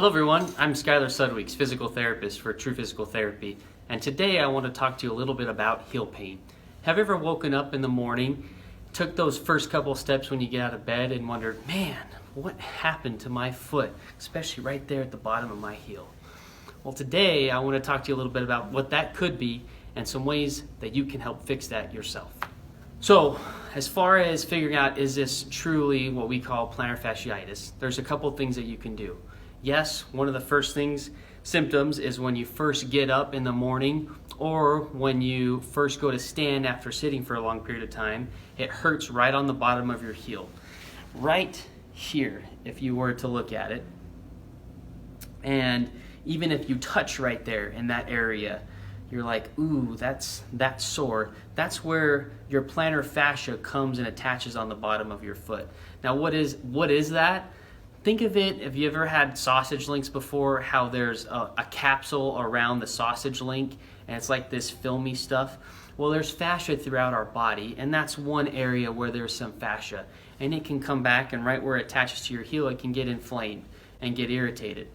Hello everyone, I'm Skyler Sudweeks, physical therapist for True Physical Therapy, and today I want to talk to you a little bit about heel pain. Have you ever woken up in the morning, took those first couple steps when you get out of bed and wondered, man, what happened to my foot, especially right there at the bottom of my heel? Well, today I want to talk to you a little bit about what that could be and some ways that you can help fix that yourself. So, as far as figuring out is this truly what we call plantar fasciitis, there's a couple things that you can do. Yes, one of the first symptoms is when you first get up in the morning or when you first go to stand after sitting for a long period of time, it hurts right on the bottom of your heel. Right here, if you were to look at it. And even if you touch right there in that area, you're like, ooh, that's sore. That's where your plantar fascia comes and attaches on the bottom of your foot. Now, what is that? Think of it, if you ever had sausage links before, how there's a capsule around the sausage link, and it's like this filmy stuff. Well, there's fascia throughout our body, and that's one area where there's some fascia. And it can come back, and right where it attaches to your heel, it can get inflamed and get irritated.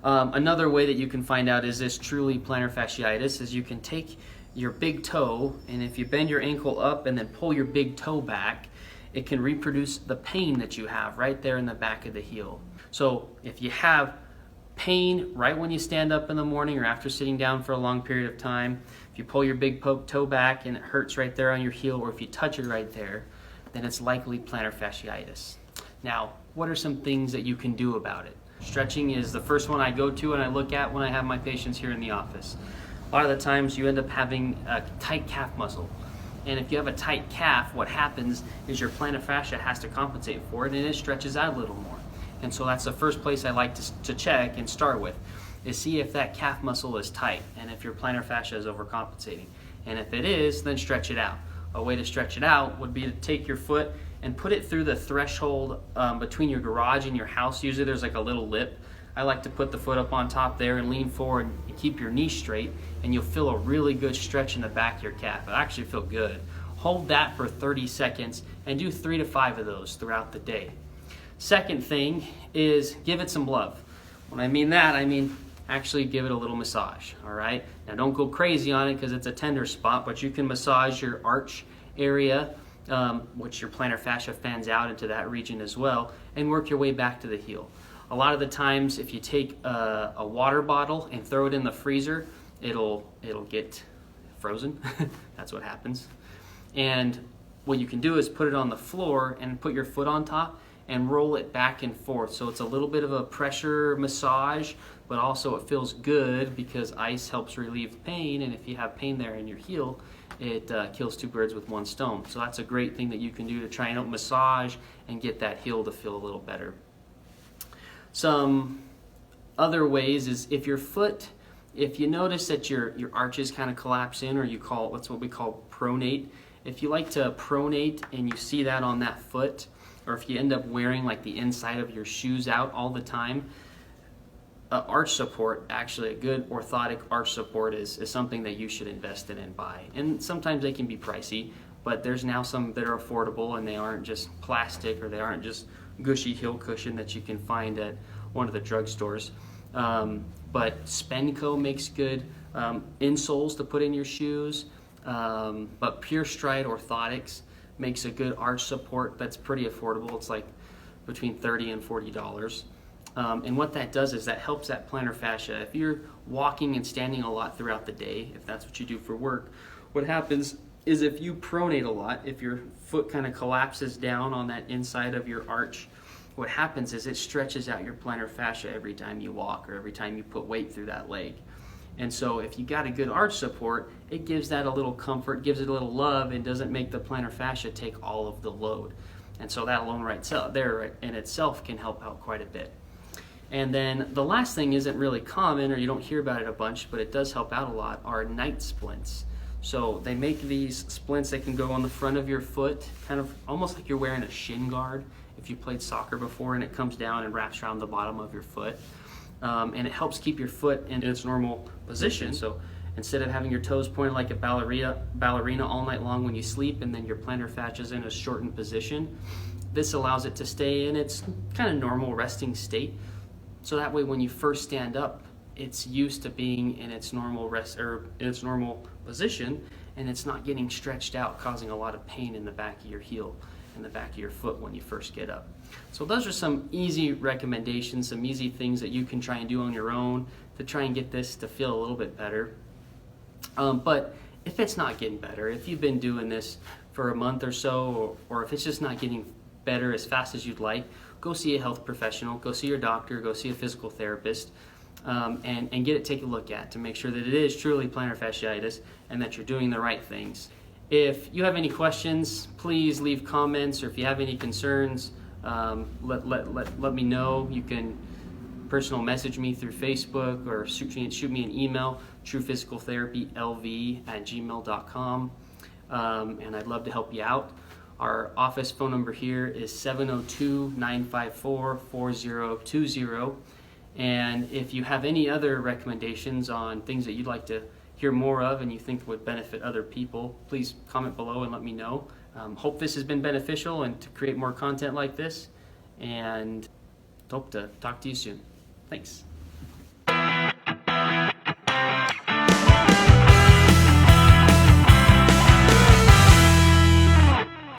Another way that you can find out is this truly plantar fasciitis is you can take your big toe, and if you bend your ankle up and then pull your big toe back, it can reproduce the pain that you have right there in the back of the heel. So if you have pain right when you stand up in the morning or after sitting down for a long period of time, if you pull your big toe back and it hurts right there on your heel, or if you touch it right there, then it's likely plantar fasciitis. Now, what are some things that you can do about it? Stretching is the first one I go to and I look at when I have my patients here in the office. A lot of the times you end up having a tight calf muscle. And if you have a tight calf, what happens is your plantar fascia has to compensate for it and it stretches out a little more. And so that's the first place I like to check and start with, is see if that calf muscle is tight and if your plantar fascia is overcompensating. And if it is, then stretch it out. A way to stretch it out would be to take your foot and put it through the threshold between your garage and your house. Usually there's like a little lip. I like to put the foot up on top there and lean forward and keep your knee straight, and you'll feel a really good stretch in the back of your calf. It'll actually feel good. Hold that for 30 seconds and do 3 to 5 of those throughout the day. Second thing is give it some love. When I mean that, I mean actually give it a little massage, all right? Now don't go crazy on it because it's a tender spot, but you can massage your arch area, which your plantar fascia fans out into that region as well, and work your way back to the heel. A lot of the times, if you take a water bottle and throw it in the freezer, it'll get frozen. That's what happens. And what you can do is put it on the floor and put your foot on top and roll it back and forth. So it's a little bit of a pressure massage, but also it feels good because ice helps relieve pain. And if you have pain there in your heel, it kills 2 birds with 1 stone. So that's a great thing that you can do to try and help massage and get that heel to feel a little better. Some other ways is if you notice that your arches kind of collapse in, or that's what we call pronate. If you like to pronate and you see that on that foot, or if you end up wearing like the inside of your shoes out all the time, arch support, actually a good orthotic arch support is something that you should invest in and buy. And sometimes they can be pricey, but there's now some that are affordable and they aren't just plastic, or they aren't just gushy heel cushion that you can find at one of the drugstores. But Spenco makes good insoles to put in your shoes, but Pure Stride Orthotics makes a good arch support that's pretty affordable. It's like between $30 and $40. And what that does is that helps that plantar fascia. If you're walking and standing a lot throughout the day, if that's what you do for work, what happens is if you pronate a lot, if your foot kind of collapses down on that inside of your arch, what happens is it stretches out your plantar fascia every time you walk or every time you put weight through that leg. And so if you got a good arch support, it gives that a little comfort, gives it a little love, and doesn't make the plantar fascia take all of the load. And so that alone right there in itself can help out quite a bit. And then the last thing isn't really common, or you don't hear about it a bunch, but it does help out a lot, are night splints. So they make these splints that can go on the front of your foot, kind of almost like you're wearing a shin guard if you played soccer before, and it comes down and wraps around the bottom of your foot. And it helps keep your foot in its normal position. So instead of having your toes pointed like a ballerina all night long when you sleep, and then your plantar fascia is in a shortened position, this allows it to stay in its kind of normal resting state So that way when you first stand up, it's used to being in its normal rest or in its normal position, and it's not getting stretched out, causing a lot of pain in the back of your heel and the back of your foot when you first get up. So those are some easy recommendations, some easy things that you can try and do on your own to try and get this to feel a little bit better. But if it's not getting better, if you've been doing this for a month or so, or if it's just not getting better as fast as you'd like, go see a health professional, go see your doctor, go see a physical therapist, and get it taken a look at to make sure that it is truly plantar fasciitis and that you're doing the right things. If you have any questions, please leave comments, or if you have any concerns, let me know. You can personal message me through Facebook or shoot me an email, truephysicaltherapylv@gmail.com, and I'd love to help you out. Our office phone number here is 702-954-4020. And if you have any other recommendations on things that you'd like to hear more of and you think would benefit other people, please comment below and let me know. Hope this has been beneficial and to create more content like this, and hope to talk to you soon. Thanks.